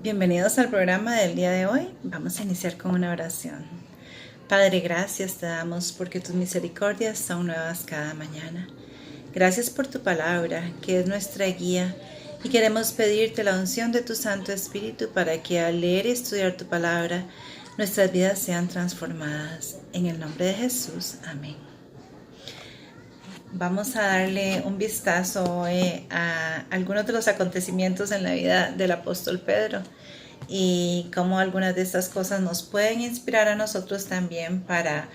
Bienvenidos al programa del día de hoy. Vamos a iniciar con una oración. Padre, gracias te damos porque tus misericordias son nuevas cada mañana. Gracias por tu palabra, que es nuestra guía, y queremos pedirte la unción de tu Santo Espíritu para que al leer y estudiar tu palabra, nuestras vidas sean transformadas. En el nombre de Jesús, amén. Vamos a darle un vistazo hoy a algunos de los acontecimientos en la vida del apóstol Pedro y cómo algunas de estas cosas nos pueden inspirar a nosotros también para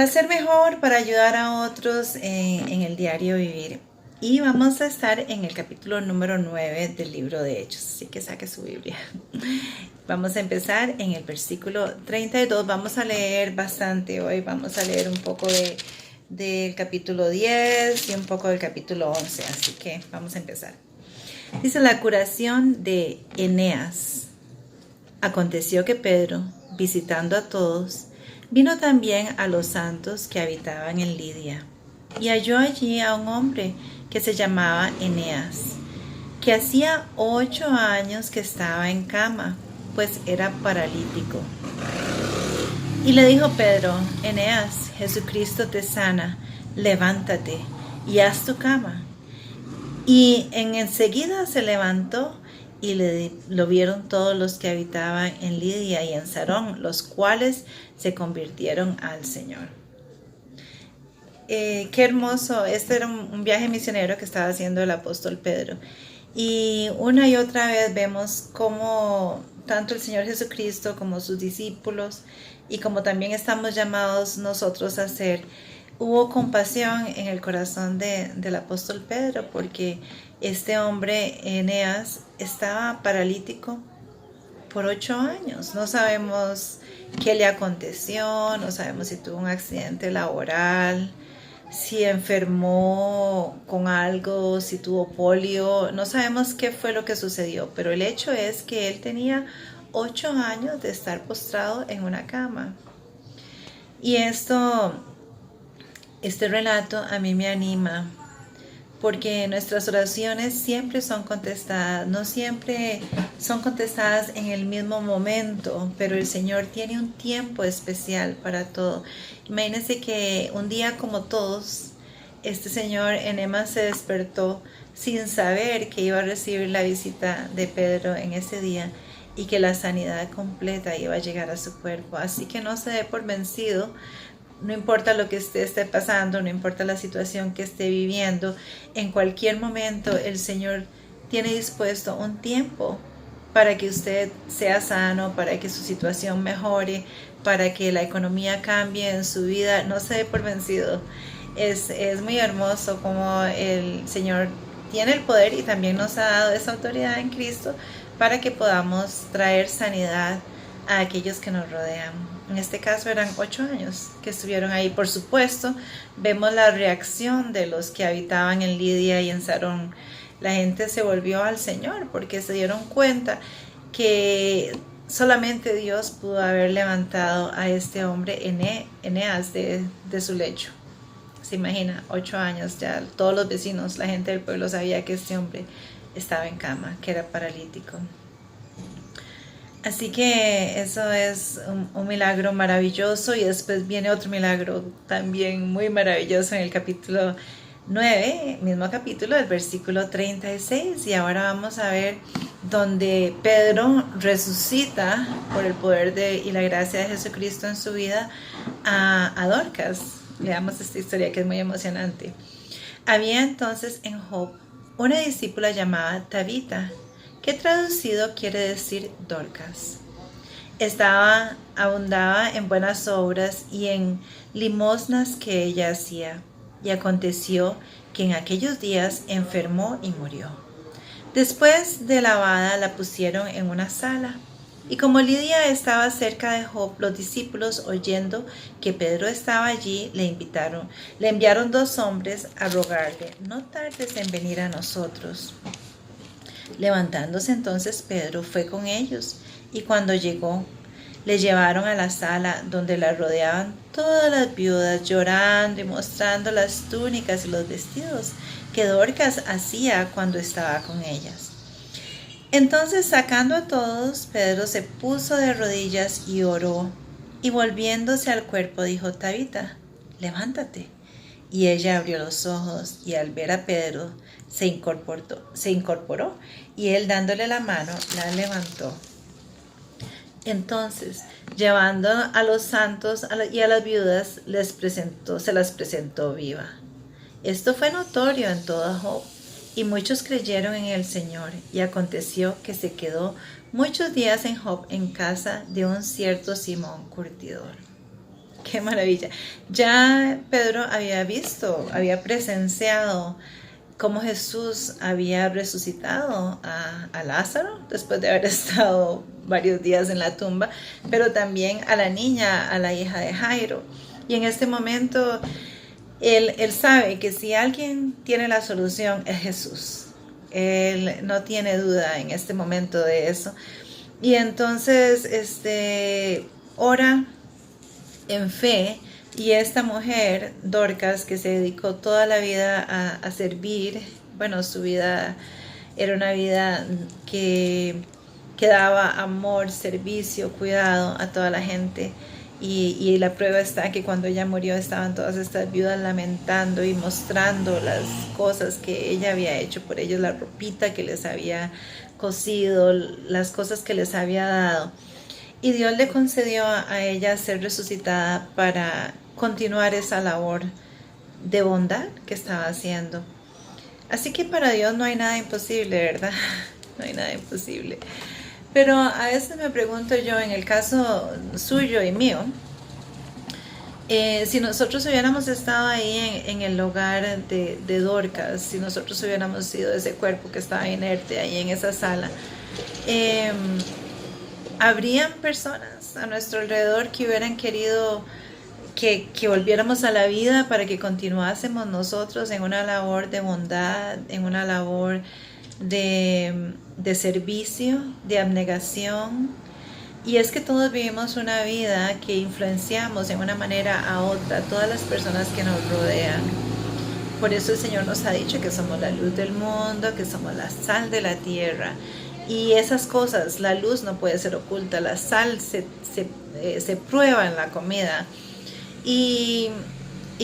ser mejor, para ayudar a otros en el diario vivir. Y vamos a estar en el capítulo número 9 del libro de Hechos, así que saque su Biblia. Vamos a empezar en el versículo 32, vamos a leer bastante hoy, vamos a leer un poco del capítulo 10 y un poco del capítulo 11, así que vamos a empezar. Dice: la curación de Eneas. Aconteció que Pedro, visitando a todos, vino también a los santos que habitaban en Lidia, y halló allí a un hombre que se llamaba Eneas, que hacía 8 años que estaba en cama, pues era paralítico. Y le dijo Pedro: Eneas, Jesucristo te sana, levántate y haz tu cama. Y enseguida se levantó y lo vieron todos los que habitaban en Lidia y en Sarón, los cuales se convirtieron al Señor. Qué hermoso. Este era un viaje misionero que estaba haciendo el apóstol Pedro. Y una y otra vez vemos cómo tanto el Señor Jesucristo como sus discípulos, y como también estamos llamados nosotros a hacer, hubo compasión en el corazón del apóstol Pedro, porque este hombre, Eneas, estaba paralítico por 8 años. No sabemos qué le aconteció, no sabemos si tuvo un accidente laboral, si enfermó con algo, si tuvo polio, no sabemos qué fue lo que sucedió, pero el hecho es que él tenía 8 años de estar postrado en una cama. Y este relato a mí me anima, porque nuestras oraciones siempre son contestadas, no siempre son contestadas en el mismo momento, pero el Señor tiene un tiempo especial para todo. Imagínense que un día como todos, este señor Eneas se despertó sin saber que iba a recibir la visita de Pedro en ese día y que la sanidad completa iba a llegar a su cuerpo. Así que no se dé por vencido. No importa lo que usted esté pasando, no importa la situación que esté viviendo, en cualquier momento el Señor tiene dispuesto un tiempo para que usted sea sano, para que su situación mejore, para que la economía cambie en su vida. No se dé por vencido. Es muy hermoso como el Señor tiene el poder y también nos ha dado esa autoridad en Cristo para que podamos traer sanidad a aquellos que nos rodean. En este caso eran 8 años que estuvieron ahí. Por supuesto, vemos la reacción de los que habitaban en Lidia y en Sarón. La gente se volvió al Señor porque se dieron cuenta que solamente Dios pudo haber levantado a este hombre Eneas de su lecho. Se imagina, 8 años ya, todos los vecinos, la gente del pueblo sabía que este hombre estaba en cama, que era paralítico. Así que eso es un milagro maravilloso, y después viene otro milagro también muy maravilloso en el capítulo 9, mismo capítulo, el versículo 36. Y ahora vamos a ver donde Pedro resucita por el poder y la gracia de Jesucristo en su vida a Dorcas. Leamos esta historia que es muy emocionante. Había entonces en Joppe una discípula llamada Tabita, que traducido quiere decir Dorcas. Abundaba en buenas obras y en limosnas que ella hacía. Y aconteció que en aquellos días enfermó y murió. Después de lavada la pusieron en una sala. Y como Lidia estaba cerca de Joppe, los discípulos, oyendo que Pedro estaba allí, le enviaron 2 hombres a rogarle: no tardes en venir a nosotros. Levantándose entonces Pedro fue con ellos, y cuando llegó, le llevaron a la sala donde la rodeaban todas las viudas, llorando y mostrando las túnicas y los vestidos que Dorcas hacía cuando estaba con ellas. Entonces, sacando a todos, Pedro se puso de rodillas y oró, y volviéndose al cuerpo dijo: Tabita, levántate. Y ella abrió los ojos, y al ver a Pedro se incorporó, y él, dándole la mano, la levantó. Entonces, llevando a los santos y a las viudas, se las presentó viva. Esto fue notorio en toda Job, y muchos creyeron en el Señor. Y aconteció que se quedó muchos días en Job en casa de un cierto Simón curtidor. ¡Qué maravilla! Ya Pedro había presenciado cómo Jesús había resucitado a Lázaro después de haber estado varios días en la tumba, pero también a la niña, a la hija de Jairo. Y en este momento él sabe que si alguien tiene la solución es Jesús. Él no tiene duda en este momento de eso. Y entonces ora en fe, y esta mujer, Dorcas, que se dedicó toda la vida a servir, bueno, su vida era una vida que daba amor, servicio, cuidado a toda la gente. Y la prueba está que cuando ella murió estaban todas estas viudas lamentando y mostrando las cosas que ella había hecho por ellos, la ropita que les había cosido, las cosas que les había dado. Y Dios le concedió a ella ser resucitada para continuar esa labor de bondad que estaba haciendo. Así que para Dios no hay nada imposible, ¿verdad? No hay nada imposible. Pero a veces me pregunto yo, en el caso suyo y mío, si nosotros hubiéramos estado ahí en el hogar de Dorcas, si nosotros hubiéramos sido ese cuerpo que estaba inerte ahí en esa sala, habrían personas a nuestro alrededor que hubieran querido que volviéramos a la vida para que continuásemos nosotros en una labor de bondad, en una labor de servicio, de abnegación. Y es que todos vivimos una vida que influenciamos de una manera a otra a todas las personas que nos rodean. Por eso el Señor nos ha dicho que somos la luz del mundo, que somos la sal de la tierra. Y esas cosas, la luz no puede ser oculta, la sal se prueba en la comida. Y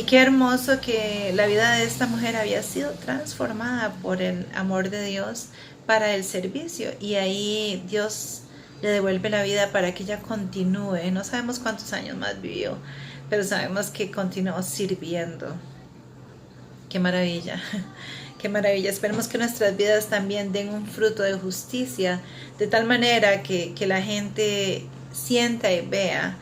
qué hermoso que la vida de esta mujer había sido transformada por el amor de Dios para el servicio. Y ahí Dios le devuelve la vida para que ella continúe. No sabemos cuántos años más vivió, pero sabemos que continuó sirviendo. Qué maravilla. Qué maravilla. Esperemos que nuestras vidas también den un fruto de justicia, de tal manera que la gente sienta y vea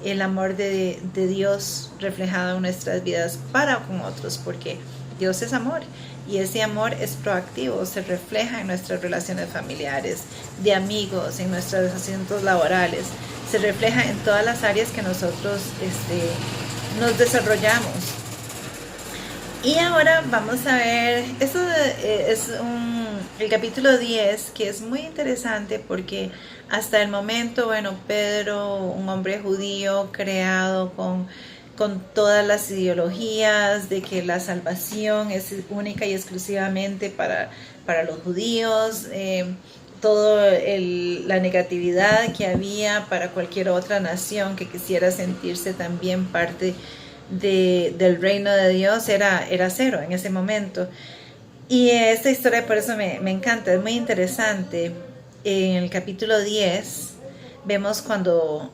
el amor de Dios reflejado en nuestras vidas para con otros, porque Dios es amor y ese amor es proactivo, se refleja en nuestras relaciones familiares, de amigos, en nuestros asuntos laborales, se refleja en todas las áreas que nosotros nos desarrollamos. Y ahora vamos a ver, esto es el capítulo 10, que es muy interesante porque hasta el momento, bueno, Pedro, un hombre judío creado con todas las ideologías de que la salvación es única y exclusivamente para los judíos, toda la negatividad que había para cualquier otra nación que quisiera sentirse también parte del reino de Dios era cero en ese momento. Y esta historia por eso me encanta, es muy interesante. En el capítulo 10 vemos cuando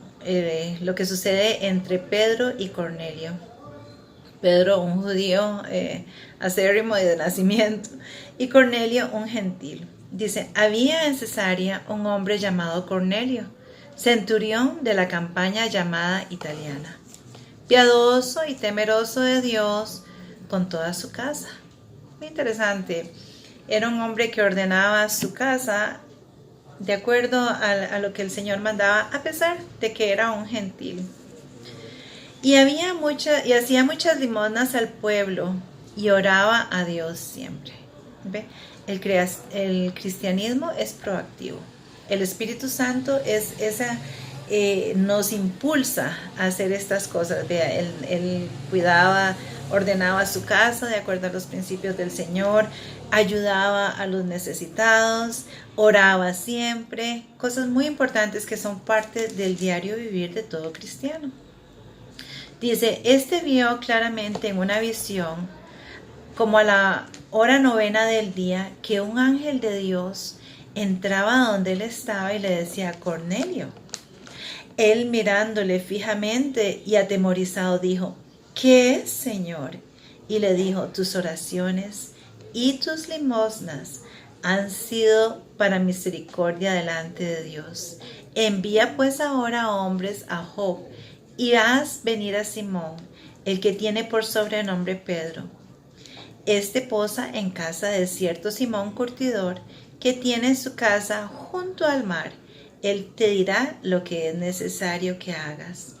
lo que sucede entre Pedro y Cornelio. Pedro, un judío acérrimo y de nacimiento, y Cornelio, un gentil. Dice: había en Cesarea un hombre llamado Cornelio, centurión de la campaña llamada italiana, piadoso y temeroso de Dios con toda su casa. Muy interesante. Era un hombre que ordenaba su casa de acuerdo a lo que el Señor mandaba, a pesar de que era un gentil. Y hacía muchas limosnas al pueblo y oraba a Dios siempre. ¿Ve? El cristianismo es proactivo. El Espíritu Santo nos impulsa a hacer estas cosas. Vea, él cuidaba ordenaba su casa de acuerdo a los principios del Señor, ayudaba a los necesitados, oraba siempre, cosas muy importantes que son parte del diario vivir de todo cristiano. Dice, este vio claramente en una visión, como a la hora 9 del día, que un ángel de Dios entraba donde él estaba y le decía, Cornelio. Él mirándole fijamente y atemorizado dijo, ¿qué es, Señor? Y le dijo, tus oraciones y tus limosnas han sido para misericordia delante de Dios. Envía pues ahora hombres a Jope y haz venir a Simón, el que tiene por sobrenombre Pedro. Este posa en casa de cierto Simón curtidor, que tiene su casa junto al mar. Él te dirá lo que es necesario que hagas.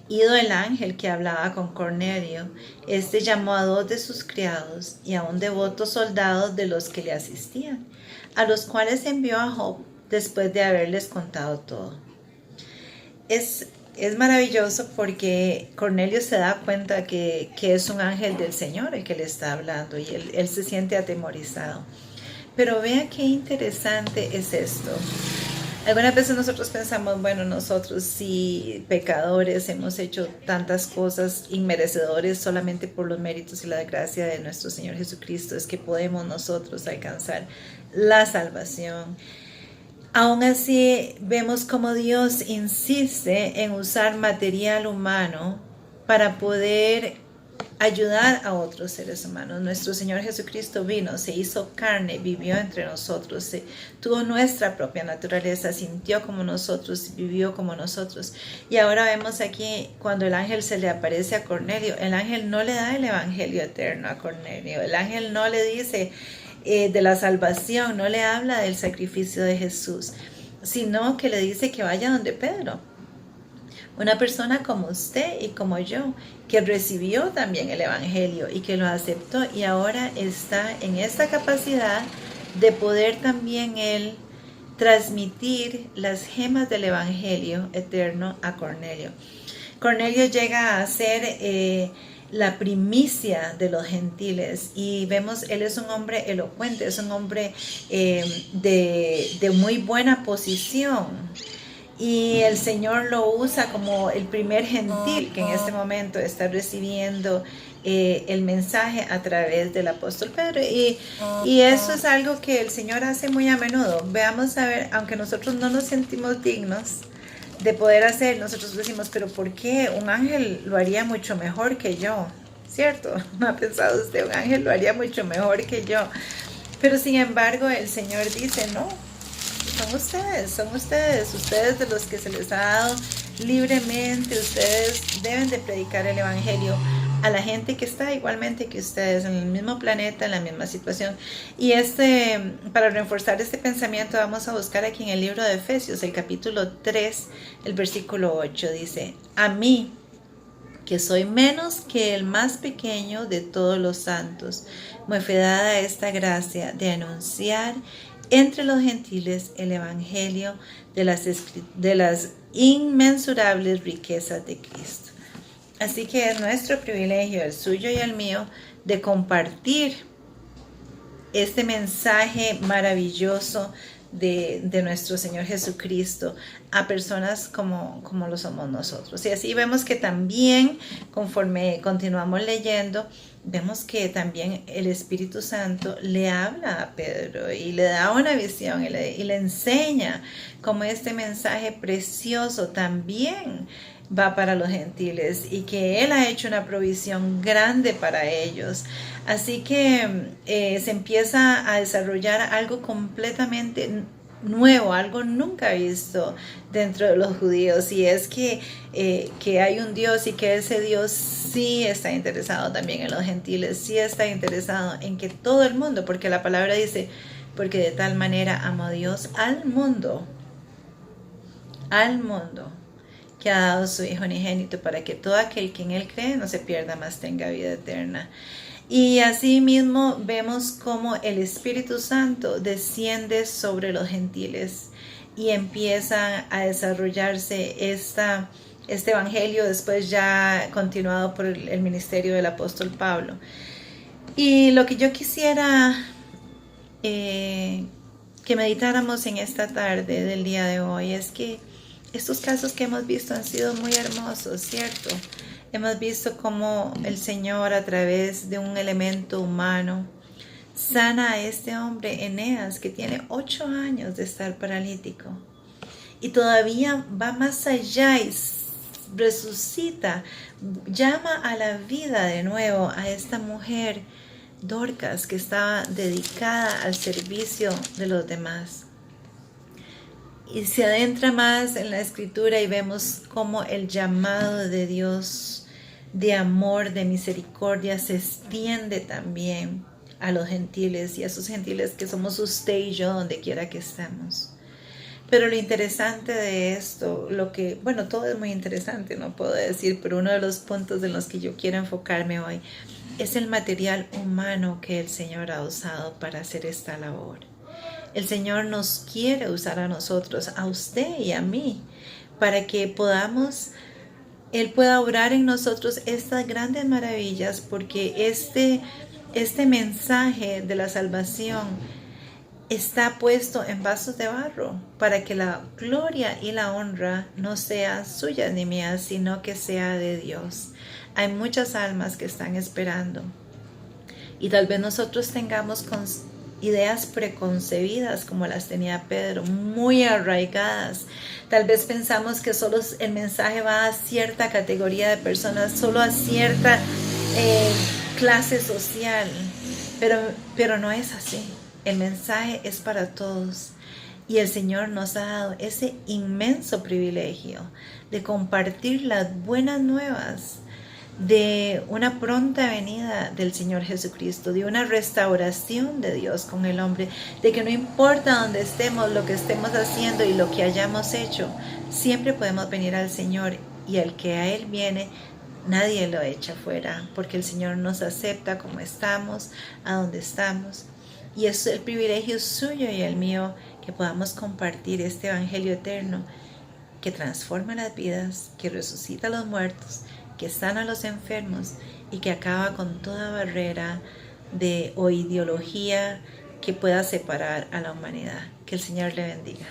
Ido el ángel que hablaba con Cornelio, este llamó a 2 de sus criados y a un devoto soldado de los que le asistían, a los cuales envió a Jope después de haberles contado todo. Es maravilloso porque Cornelio se da cuenta que es un ángel del Señor el que le está hablando y él se siente atemorizado. Pero vea qué interesante es esto. Algunas veces nosotros pensamos, bueno, nosotros sí, pecadores, hemos hecho tantas cosas inmerecedores solamente por los méritos y la gracia de nuestro Señor Jesucristo, es que podemos nosotros alcanzar la salvación. Aún así, vemos cómo Dios insiste en usar material humano para poder ayudar a otros seres humanos. Nuestro Señor Jesucristo vino, se hizo carne, vivió entre nosotros, tuvo nuestra propia naturaleza, sintió como nosotros, vivió como nosotros. Y ahora vemos aquí cuando el ángel se le aparece a Cornelio, el ángel no le da el evangelio eterno a Cornelio, el ángel no le dice de la salvación, no le habla del sacrificio de Jesús, sino que le dice que vaya donde Pedro. Una persona como usted y como yo, que recibió también el evangelio y que lo aceptó y ahora está en esta capacidad de poder también él transmitir las gemas del evangelio eterno a Cornelio. Cornelio llega a ser la primicia de los gentiles y vemos, él es un hombre elocuente, es un hombre de muy buena posición. Y el Señor lo usa como el primer gentil que en este momento está recibiendo el mensaje a través del apóstol Pedro. Y eso es algo que el Señor hace muy a menudo. Veamos a ver, aunque nosotros no nos sentimos dignos de poder hacer, nosotros decimos, pero ¿por qué? Un ángel lo haría mucho mejor que yo, ¿cierto? ¿No ha pensado usted? Un ángel lo haría mucho mejor que yo. Pero sin embargo el Señor dice, no. Son ustedes de los que se les ha dado libremente, ustedes deben de predicar el evangelio a la gente que está igualmente que ustedes, en el mismo planeta, en la misma situación. Y para reforzar este pensamiento vamos a buscar aquí en el libro de Efesios, el capítulo 3, el versículo 8, dice, a mí, que soy menos que el más pequeño de todos los santos, me fue dada esta gracia de anunciar entre los gentiles el evangelio de las inmensurables riquezas de Cristo. Así que es nuestro privilegio, el suyo y el mío, de compartir este mensaje maravilloso de nuestro Señor Jesucristo a personas como lo somos nosotros. Y así vemos que también, conforme continuamos leyendo, vemos que también el Espíritu Santo le habla a Pedro y le da una visión y le enseña cómo este mensaje precioso también va para los gentiles y que Él ha hecho una provisión grande para ellos. Así que se empieza a desarrollar algo completamente nuevo, algo nunca visto dentro de los judíos, y es que hay un Dios y que ese Dios sí está interesado también en los gentiles, sí está interesado en que todo el mundo, porque la palabra dice, porque de tal manera amó Dios al mundo, que ha dado su Hijo unigénito para que todo aquel que en Él cree no se pierda, mas tenga vida eterna. Y así mismo vemos cómo el Espíritu Santo desciende sobre los gentiles y empieza a desarrollarse este evangelio después ya continuado por el ministerio del apóstol Pablo. Y lo que yo quisiera que meditáramos en esta tarde del día de hoy es que estos casos que hemos visto han sido muy hermosos, ¿cierto? Hemos visto cómo el Señor, a través de un elemento humano, sana a este hombre, Eneas, que tiene 8 años de estar paralítico. Y todavía va más allá y resucita, llama a la vida de nuevo a esta mujer, Dorcas, que estaba dedicada al servicio de los demás. Y se adentra más en la escritura y vemos cómo el llamado de Dios de amor, de misericordia, se extiende también a los gentiles y a esos gentiles que somos usted y yo donde quiera que estemos. Pero lo interesante de esto, todo es muy interesante, no puedo decir, pero uno de los puntos en los que yo quiero enfocarme hoy es el material humano que el Señor ha usado para hacer esta labor. El Señor nos quiere usar a nosotros, a usted y a mí, para que Él pueda obrar en nosotros estas grandes maravillas, porque este mensaje de la salvación está puesto en vasos de barro para que la gloria y la honra no sea suya ni mía, sino que sea de Dios. Hay muchas almas que están esperando y tal vez nosotros tengamos ideas preconcebidas como las tenía Pedro, muy arraigadas. Tal vez pensamos que solo el mensaje va a cierta categoría de personas, solo a cierta clase social, pero no es así. El mensaje es para todos y el Señor nos ha dado ese inmenso privilegio de compartir las buenas nuevas de una pronta venida del Señor Jesucristo, de una restauración de Dios con el hombre, de que no importa dónde estemos, lo que estemos haciendo y lo que hayamos hecho, siempre podemos venir al Señor, y el que a Él viene, nadie lo echa fuera, porque el Señor nos acepta como estamos, a donde estamos. Y es el privilegio suyo y el mío que podamos compartir este evangelio eterno que transforma las vidas, que resucita a los muertos, que sana a los enfermos y que acaba con toda barrera o ideología que pueda separar a la humanidad. Que el Señor le bendiga.